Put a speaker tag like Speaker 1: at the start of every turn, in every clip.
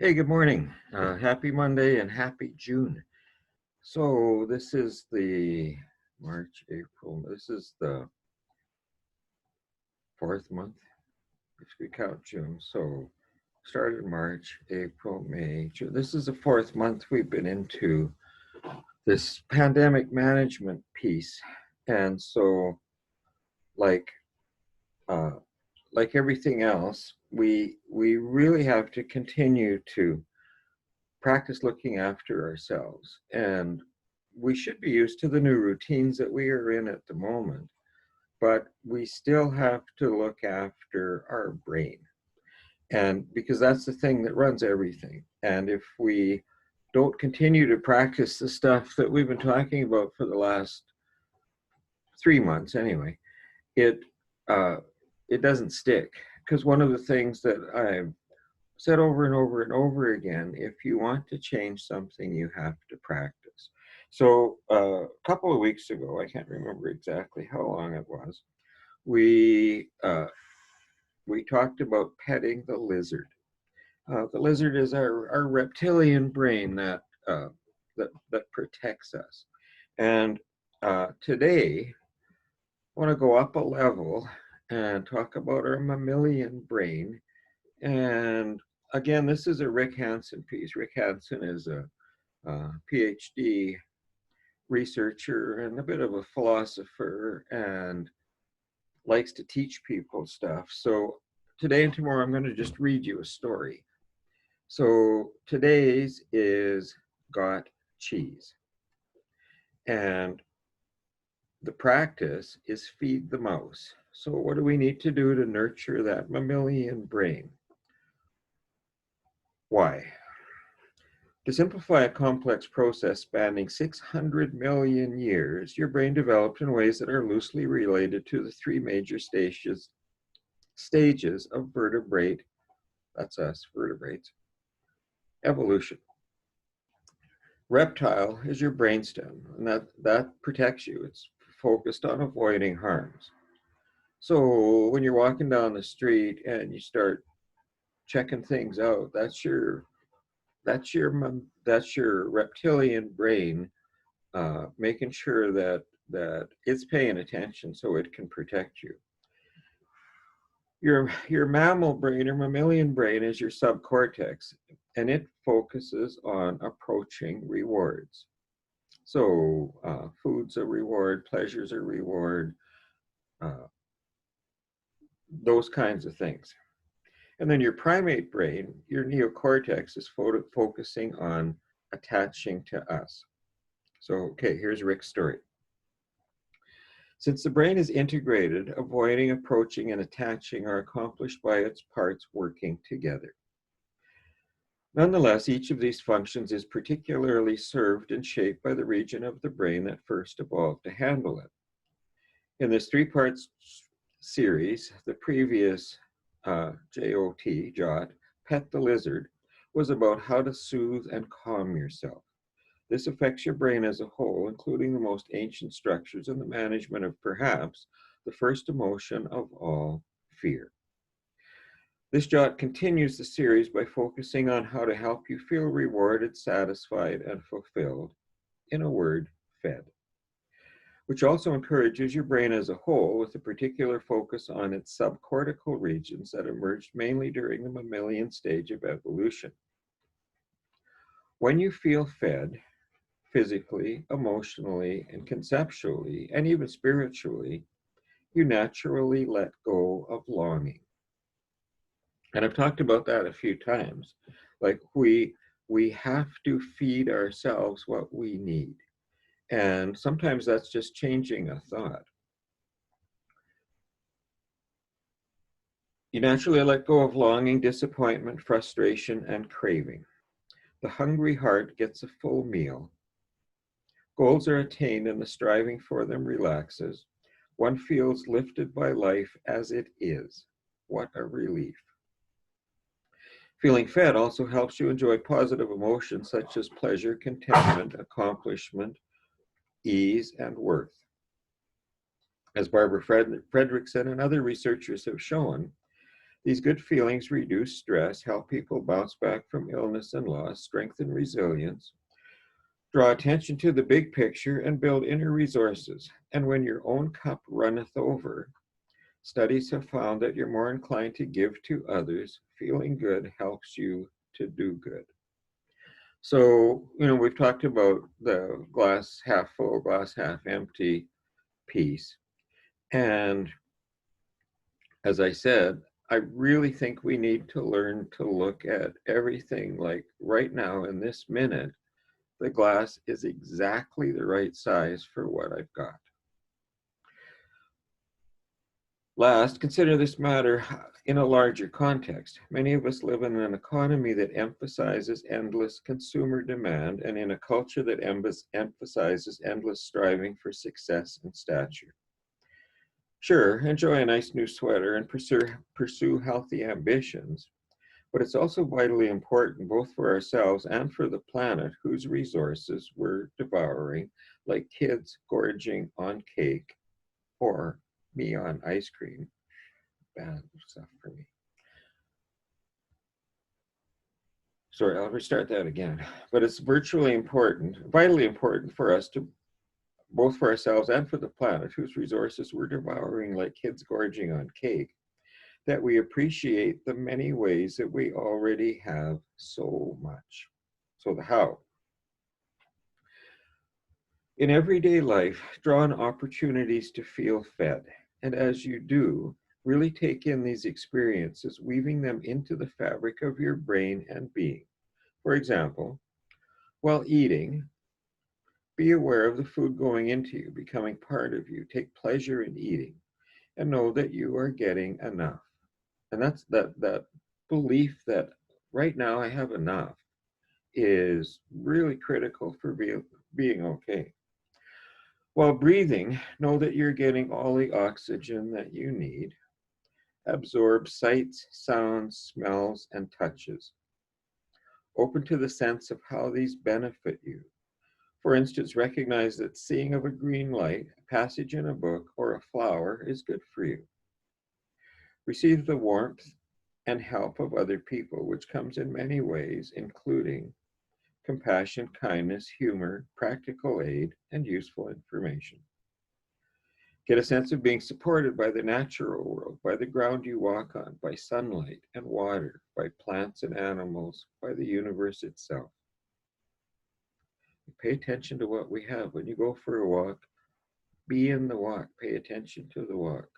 Speaker 1: Hey, good morning. Happy Monday and happy June. So this is the March, April. This is the fourth month if we count June. So started March, April, May, June. This is the fourth month we've been into this pandemic management piece. And so like uh, like everything else, we really have to continue to practice looking after ourselves. And we should be used to the new routines that we are in at the moment, but we still have to look after our brain. And because that's the thing that runs everything. And if we don't continue to practice the stuff that we've been talking about for the last 3 months anyway, it uh, it doesn't stick. Because one of the things that I've said over and over and over again, if you want to change something, you have to practice. So a couple of weeks ago, I can't remember exactly how long it was, we we talked about petting the lizard. The lizard is our reptilian brain that protects us. And today, I want to go up a level and talk about our mammalian brain. And again, this is a Rick Hanson piece. Rick Hanson is a PhD researcher and a bit of a philosopher and likes to teach people stuff. So today and tomorrow, I'm going to just read you a story. So today's is Got Cheese. And the practice is feed the mouse. So what do we need to do to nurture that mammalian brain? Why? To simplify a complex process spanning 600 million years, your brain developed in ways that are loosely related to the three major stages of vertebrate, that's us, vertebrates, evolution. Reptile is your brainstem, and that protects you. It's focused on avoiding harms. So when you're walking down the street and you start checking things out, that's your reptilian brain making sure that it's paying attention so it can protect you. Your mammal brain or mammalian brain is your subcortex, and it focuses on approaching rewards. So food's a reward, pleasure's a reward, uh, those kinds of things. And then your primate brain, your neocortex, is focusing on attaching to us. So, okay, here's Rick's story. Since the brain is integrated, avoiding, approaching, and attaching are accomplished by its parts working together. Nonetheless, each of these functions is particularly served and shaped by the region of the brain that first evolved to handle it. In this three-part series, the previous JOT, Pet the Lizard, was about how to soothe and calm yourself. This affects your brain as a whole, including the most ancient structures and the management of perhaps the first emotion of all, fear. This jot continues the series by focusing on how to help you feel rewarded, satisfied, and fulfilled. In a word, fed. Which also encourages your brain as a whole with a particular focus on its subcortical regions that emerged mainly during the mammalian stage of evolution. When you feel fed, physically, emotionally, and conceptually, and even spiritually, you naturally let go of longing. And I've talked about that a few times. Like we have to feed ourselves what we need. And sometimes that's just changing a thought. You naturally let go of longing, disappointment, frustration, and craving. The hungry heart gets a full meal. Goals are attained and the striving for them relaxes. One feels lifted by life as it is. What a relief. Feeling fed also helps you enjoy positive emotions such as pleasure, contentment, accomplishment, ease, and worth. As Barbara Fredrickson and other researchers have shown, These good feelings reduce stress, help people bounce back from illness and loss, strengthen resilience, draw attention to the big picture, and build inner resources. And when your own cup runneth over, studies have found that you're more inclined to give to others. Feeling good helps you to do good. So, we've talked about the glass half full, glass half empty piece. And as I said, I really think we need to learn to look at everything like right now in this minute, the glass is exactly the right size for what I've got. Last, consider this matter in a larger context. Many of us live in an economy that emphasizes endless consumer demand and in a culture that emphasizes endless striving for success and stature. Sure, enjoy a nice new sweater and pursue healthy ambitions, but it's also vitally important both for ourselves and for the planet whose resources we're devouring, like kids gorging on cake or me on ice cream. Bad stuff for me. Sorry, I'll restart that again. But it's vitally important for us to, both for ourselves and for the planet whose resources we're devouring like kids gorging on cake, that we appreciate the many ways that we already have so much. So the how. In everyday life, draw on opportunities to feel fed. And as you do, really take in these experiences, weaving them into the fabric of your brain and being. For example, while eating, be aware of the food going into you, becoming part of you. Take pleasure in eating and know that you are getting enough. And that's that belief that right now I have enough is really critical for being okay. While breathing, know that you're getting all the oxygen that you need. Absorb sights, sounds, smells, and touches. Open to the sense of how these benefit you. For instance, recognize that seeing of a green light, a passage in a book, or a flower is good for you. Receive the warmth and help of other people, which comes in many ways, including compassion, kindness, humor, practical aid, and useful information. Get a sense of being supported by the natural world, by the ground you walk on, by sunlight and water, by plants and animals, by the universe itself. Pay attention to what we have. When you go for a walk, be in the walk. Pay attention to the walk.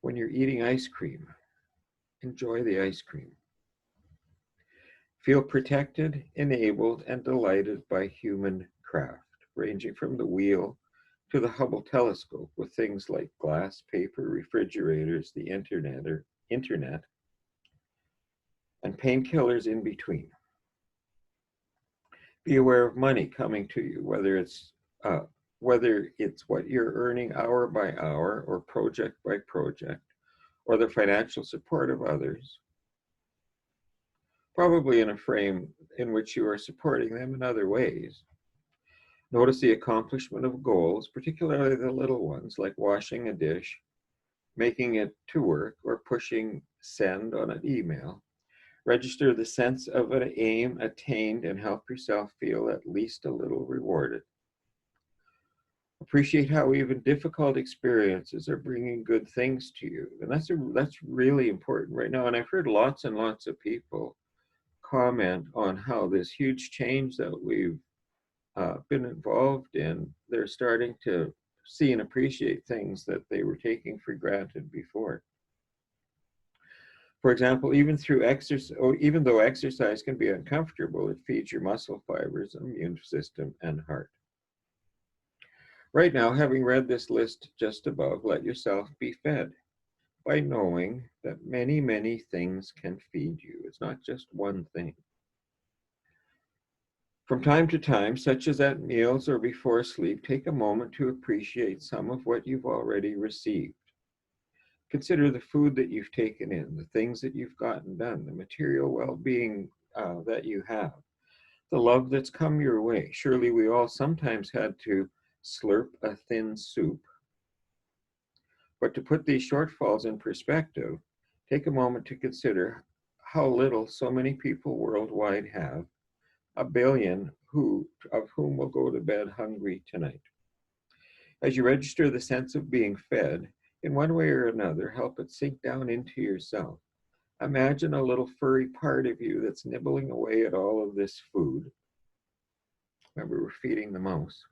Speaker 1: When you're eating ice cream, enjoy the ice cream. Feel protected, enabled, and delighted by human craft, ranging from the wheel to the Hubble telescope with things like glass, paper, refrigerators, the internet, and painkillers in between. Be aware of money coming to you, whether it's what you're earning hour by hour or project by project, or the financial support of others, probably in a frame in which you are supporting them in other ways. Notice the accomplishment of goals, particularly the little ones like washing a dish, making it to work, or pushing send on an email. Register the sense of an aim attained and help yourself feel at least a little rewarded. Appreciate how even difficult experiences are bringing good things to you. And that's really important right now. And I've heard lots and lots of people comment on how this huge change that we've been involved in, they're starting to see and appreciate things that they were taking for granted before. For example, even though exercise can be uncomfortable, it feeds your muscle fibers, immune system, and heart. Right now, having read this list just above, let yourself be fed by knowing that many, many things can feed you. It's not just one thing. From time to time, such as at meals or before sleep, take a moment to appreciate some of what you've already received. Consider the food that you've taken in, the things that you've gotten done, the material well-being that you have, the love that's come your way. Surely we all sometimes had to slurp a thin soup. But to put these shortfalls in perspective, Take a moment to consider how little so many people worldwide have, a billion of whom will go to bed hungry tonight. As you register the sense of being fed, in one way or another, help it sink down into yourself. Imagine a little furry part of you that's nibbling away at all of this food. Remember, we're feeding the mouse.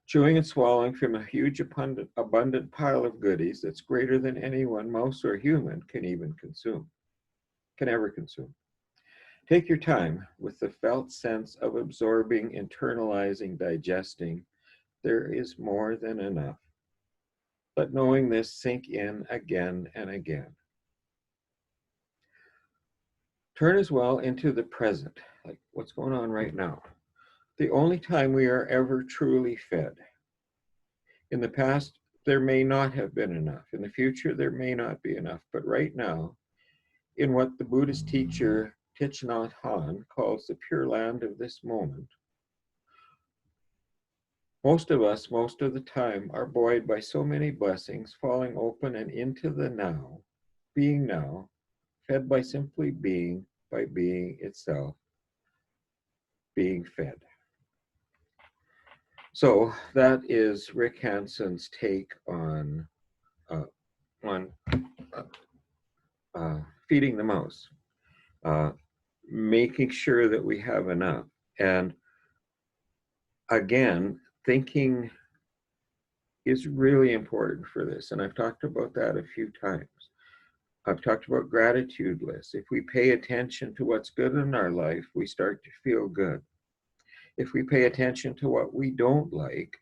Speaker 1: Chewing and swallowing from a huge abundant pile of goodies that's greater than anyone, mouse or human, can ever consume. Take your time with the felt sense of absorbing, internalizing, digesting. There is more than enough. Let knowing this sink in again and again. Turn as well into the present, like what's going on right now. The only time we are ever truly fed. In the past, there may not have been enough. In the future, there may not be enough. But right now, in what the Buddhist teacher Thich Nhat Hanh calls the pure land of this moment, most of us, most of the time, are buoyed by so many blessings, falling open and into the now, fed by simply being, by being itself, being fed. So that is Rick Hanson's take on uh, feeding the mouse, making sure that we have enough. And again, thinking is really important for this. And I've talked about that a few times. I've talked about gratitude lists. If we pay attention to what's good in our life, we start to feel good. If we pay attention to what we don't like,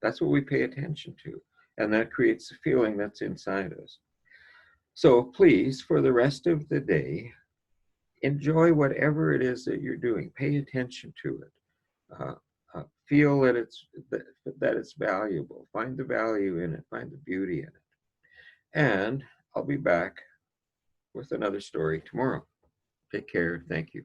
Speaker 1: that's what we pay attention to. And that creates a feeling that's inside us. So please, for the rest of the day, enjoy whatever it is that you're doing. Pay attention to it. Feel that it's valuable. Find the value in it. Find the beauty in it. And I'll be back with another story tomorrow. Take care. Thank you.